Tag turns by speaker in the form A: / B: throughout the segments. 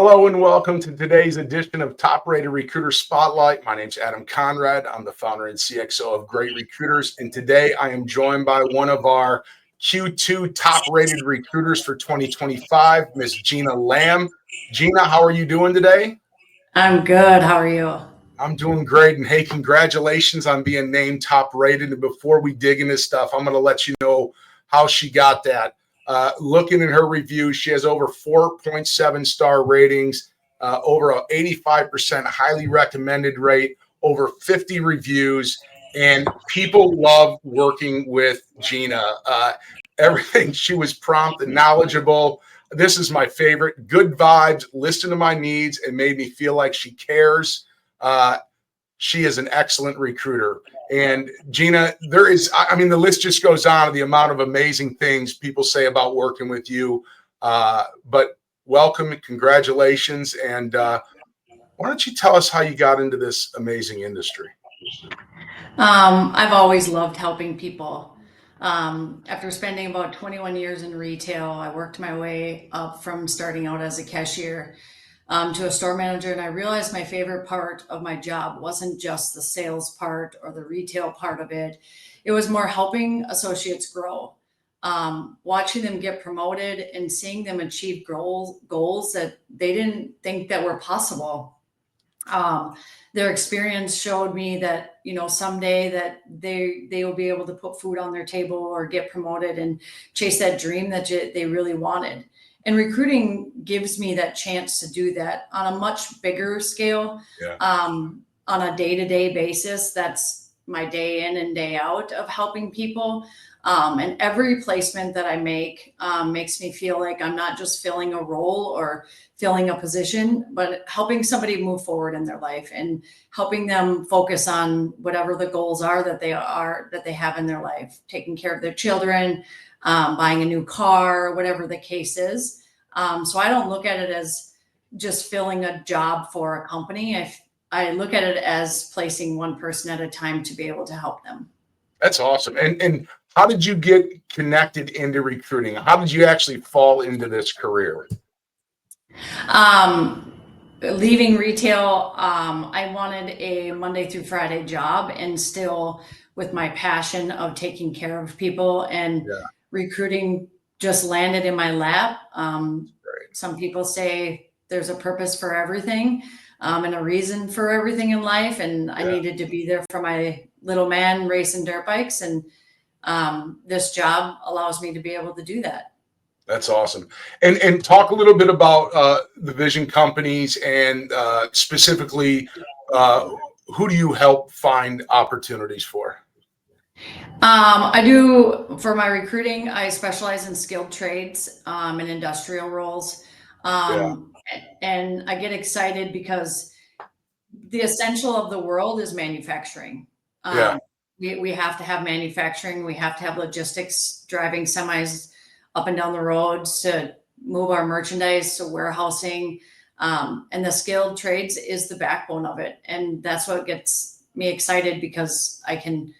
A: Hello and welcome to today's edition of Top Rated Recruiter Spotlight. My name's Adam Conrad. I'm the founder and CXO of Great Recruiters. And today I am joined by one of our Q2 top rated recruiters for 2025, Miss Gina Lamb. Gina, how are you doing today?
B: I'm good. How are you?
A: I'm doing great. And hey, congratulations on being named top rated. And before we dig into stuff, I'm going to let you know how she got that. Looking at her review, she has over 4.7 star ratings, over an 85% highly recommended rate, over 50 reviews, and people love working with Gina. Everything, she was prompt and knowledgeable. This is my favorite. Good vibes, listened to my needs, and made me feel like she cares. She is an excellent recruiter. And Gina, the list just goes on of the amount of amazing things people say about working with you. But welcome and congratulations. And why don't you tell us how you got into this amazing industry?
B: I've always loved helping people. After spending about 21 years in retail, I worked my way up from starting out as a cashier to a store manager. And I realized my favorite part of my job wasn't just the sales part or the retail part of it. It was more helping associates grow, watching them get promoted and seeing them achieve goals that they didn't think that were possible. Their experience showed me that, someday that they will be able to put food on their table or get promoted and chase that dream that they really wanted. And recruiting gives me that chance to do that on a much bigger scale.
A: Yeah.
B: On a day-to-day basis. That's my day in and day out of helping people. And every placement that I make makes me feel like I'm not just filling a role or filling a position, but helping somebody move forward in their life and helping them focus on whatever the goals are that they have in their life, taking care of their children, buying a new car, whatever the case is. So I don't look at it as just filling a job for a company. I look at it as placing one person at a time to be able to help them.
A: That's awesome. And how did you get connected into recruiting? How did you actually fall into this career?
B: Leaving retail, I wanted a Monday through Friday job, and still with my passion of taking care of people, and recruiting just landed in my lap. Some people say there's a purpose for everything, and a reason for everything in life. And I needed to be there for my little man racing dirt bikes. And this job allows me to be able to do that.
A: That's awesome. And talk a little bit about the vision companies and specifically who do you help find opportunities for?
B: I do, for my recruiting, I specialize in skilled trades and industrial roles. And I get excited because the essential of the world is manufacturing. We have to have manufacturing. We have to have logistics, driving semis up and down the roads to move our merchandise to warehousing. And the skilled trades is the backbone of it. And that's what gets me excited, because I can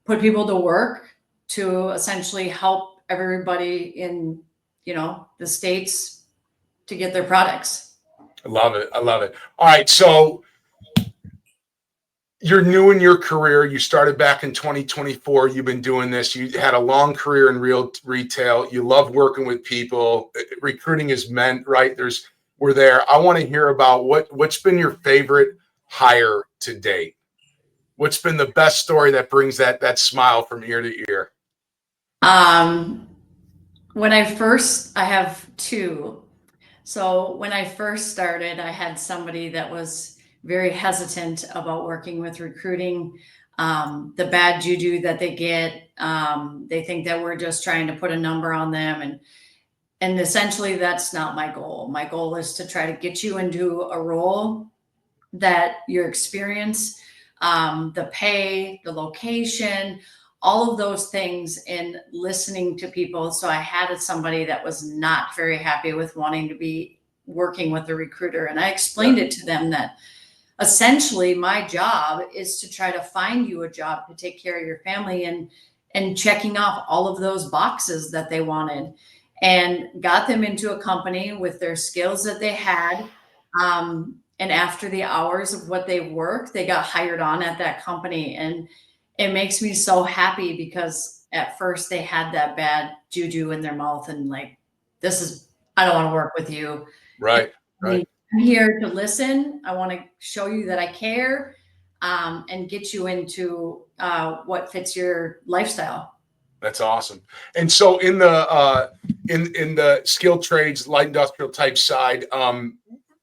B: put people to work to essentially help everybody in, the States to get their products.
A: I love it. I love it. All right. So you're new in your career. You started back in 2024. You've been doing this. You had a long career in retail. You love working with people. Recruiting is meant, right? We're there. I want to hear about what's been your favorite hire to date. What's been the best story that brings that smile from ear to ear?
B: I have two. So when I first started, I had somebody that was very hesitant about working with recruiting. The bad juju that they get, they think that we're just trying to put a number on them. And essentially that's not my goal. My goal is to try to get you into a role that your experience, the pay, the location, all of those things, in listening to people. So I had somebody that was not very happy with wanting to be working with a recruiter. And I explained it to them that essentially my job is to try to find you a job to take care of your family, and checking off all of those boxes that they wanted, and got them into a company with their skills that they had, And after the hours of what they work, they got hired on at that company. And it makes me so happy because at first they had that bad juju in their mouth and like, I don't want to work with you.
A: Right. Right.
B: I'm here to listen. I want to show you that I care, and get you into what fits your lifestyle.
A: That's awesome. And so in the skilled trades, light industrial type side,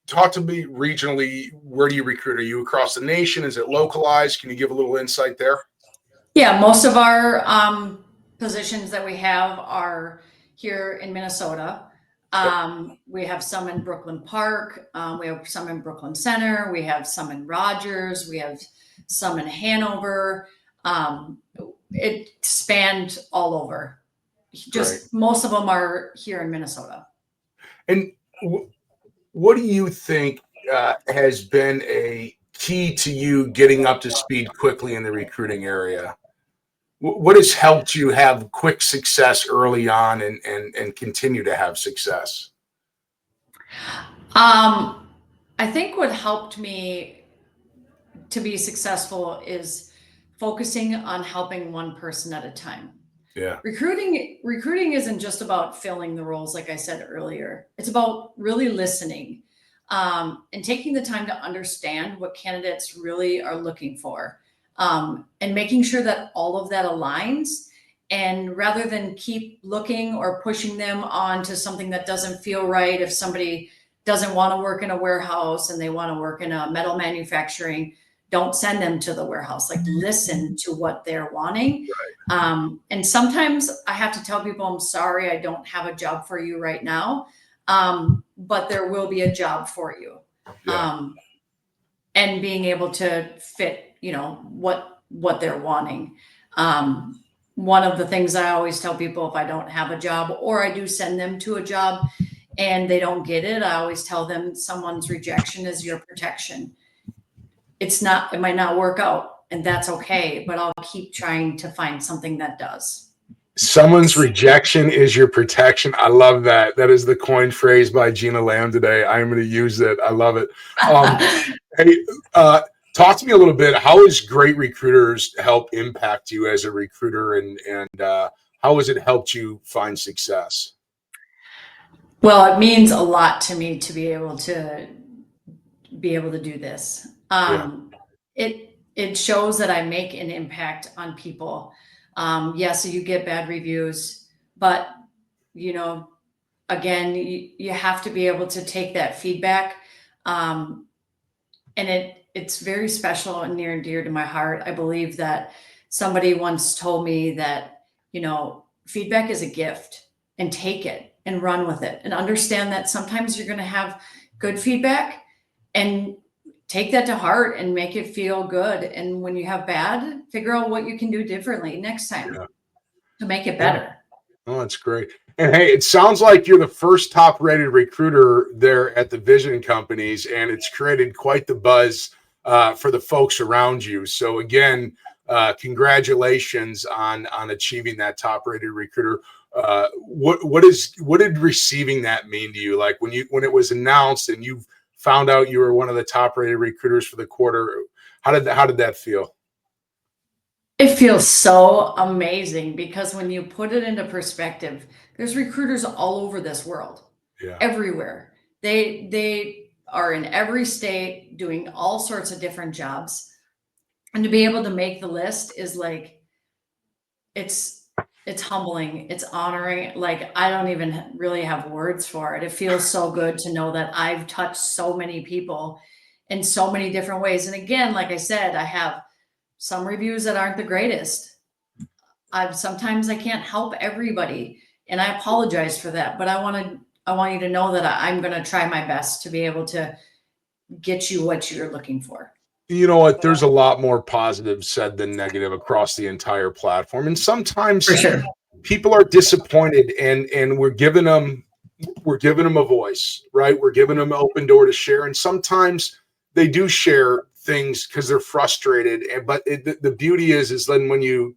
A: talk to me regionally. Where do you recruit? Are you across the nation? Is it localized? Can you give a little insight there?
B: Yeah, most of our positions that we have are here in Minnesota.
A: Yep.
B: We have some in Brooklyn Park. We have some in Brooklyn Center. We have some in Rogers. We have some in Hanover. It spanned all over. Just most of them are here in Minnesota.
A: And what do you think has been a key to you getting up to speed quickly in the recruiting area? What has helped you have quick success early on and continue to have success?
B: I think what helped me to be successful is focusing on helping one person at a time.
A: Yeah.
B: Recruiting isn't just about filling the roles, like I said earlier. It's about really listening, and taking the time to understand what candidates really are looking for, and making sure that all of that aligns. And rather than keep looking or pushing them on to something that doesn't feel right, if somebody doesn't want to work in a warehouse and they want to work in a metal manufacturing, don't send them to the warehouse. Like, listen to what they're wanting. And sometimes I have to tell people, I'm sorry, I don't have a job for you right now. But there will be a job for you.
A: Yeah.
B: And being able to fit, what they're wanting. One of the things I always tell people, if I don't have a job or I do send them to a job and they don't get it, I always tell them someone's rejection is your protection. It might not work out, and that's okay, but I'll keep trying to find something that does.
A: Someone's rejection is your protection. I love that. That is the coined phrase by Gina Lamb today. I'm going to use it. I love it. Hey, talk to me a little bit. How has Great Recruiters help impact you as a recruiter, and how has it helped you find success?
B: Well, it means a lot to me to be able to do this. It shows that I make an impact on people. Yes, you get bad reviews, but again, you have to be able to take that feedback. And it's very special and near and dear to my heart. I believe that somebody once told me that, feedback is a gift, and take it and run with it, and understand that sometimes you're going to have good feedback, and take that to heart and make it feel good. And when you have bad, figure out what you can do differently next time to make it better.
A: Oh, that's great. And hey, it sounds like you're the first top rated recruiter there at the Vision Companies, and it's created quite the buzz for the folks around you. So again, congratulations on achieving that top rated recruiter. What did receiving that mean to you? Like when it was announced and you found out you were one of the top rated recruiters for the quarter, how did that feel?
B: It feels so amazing, because when you put it into perspective, there's recruiters all over this world, everywhere. They are in every state doing all sorts of different jobs. And to be able to make the list is like, it's humbling. It's honoring. Like, I don't even really have words for it. It feels so good to know that I've touched so many people in so many different ways. And again, like I said, I have some reviews that aren't the greatest. Sometimes I can't help everybody, and I apologize for that. But I want you to know that I'm going to try my best to be able to get you what you're looking for.
A: You know what? There's a lot more positive said than negative across the entire platform, and sometimes
B: For sure.
A: people are disappointed, and we're giving them a voice, right? We're giving them an open door to share, and sometimes they do share things because they're frustrated. But the beauty is then when you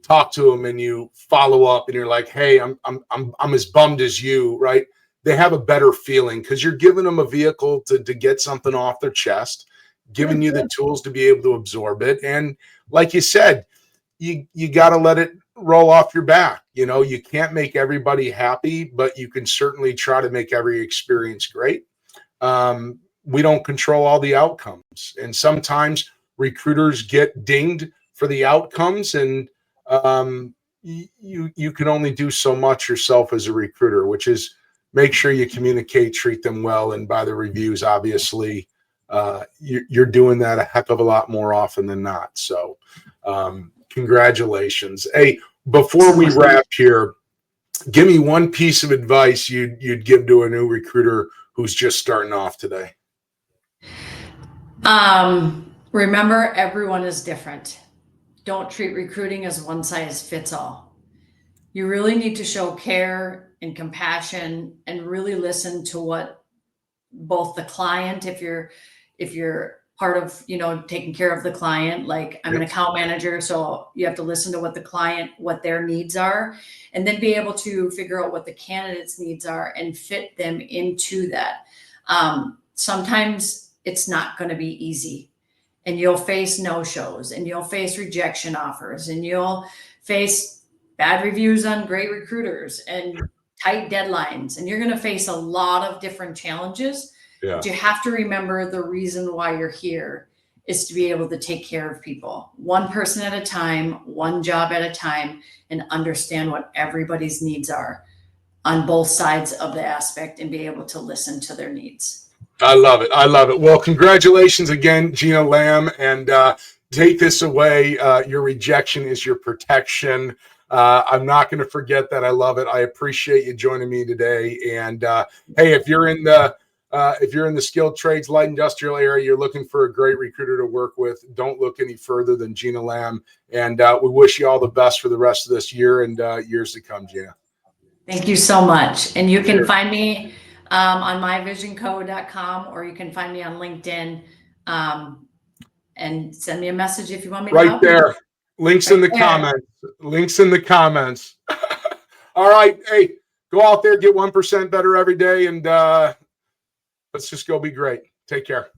A: talk to them and you follow up and you're like, hey, I'm as bummed as you, right? they have a better feeling because you're giving them a vehicle to get something off their chest, giving you the tools to be able to absorb it. And like you said, you got to let it roll off your back. You know, you can't make everybody happy, but you can certainly try to make every experience great. We don't control all the outcomes, and sometimes recruiters get dinged for the outcomes, and you can only do so much yourself as a recruiter, which is make sure you communicate, treat them well, and by the reviews, obviously, you're doing that a heck of a lot more often than not. So, congratulations. Hey, before we wrap here, give me one piece of advice you'd give to a new recruiter who's just starting off today.
B: Remember, everyone is different. Don't treat recruiting as one size fits all. You really need to show care and compassion and really listen to what both the client, if you're part of, taking care of the client, like I'm an account manager, so you have to listen to what the client, what their needs are, and then be able to figure out what the candidate's needs are and fit them into that. Sometimes it's not going to be easy, and you'll face no-shows, and you'll face rejection offers, and you'll face bad reviews on great recruiters and tight deadlines, and you're going to face a lot of different challenges.
A: Yeah.
B: But you have to remember the reason why you're here is to be able to take care of people, one person at a time, one job at a time, and understand what everybody's needs are on both sides of the aspect and be able to listen to their needs.
A: I love it. I love it. Well, congratulations again, Gina Lamb, and take this away. Your rejection is your protection. I'm not going to forget that. I love it. I appreciate you joining me today. And hey, if you're in the skilled trades, light industrial area, you're looking for a great recruiter to work with, don't look any further than Gina Lamb. And we wish you all the best for the rest of this year and years to come, Gina.
B: Thank you so much. And you can find me on myvisionco.com, or you can find me on LinkedIn, and send me a message if you want me to help
A: there. Links in the comments. Links in the comments. All right. Hey, go out there, get 1% better every day, and let's just go be great. Take care.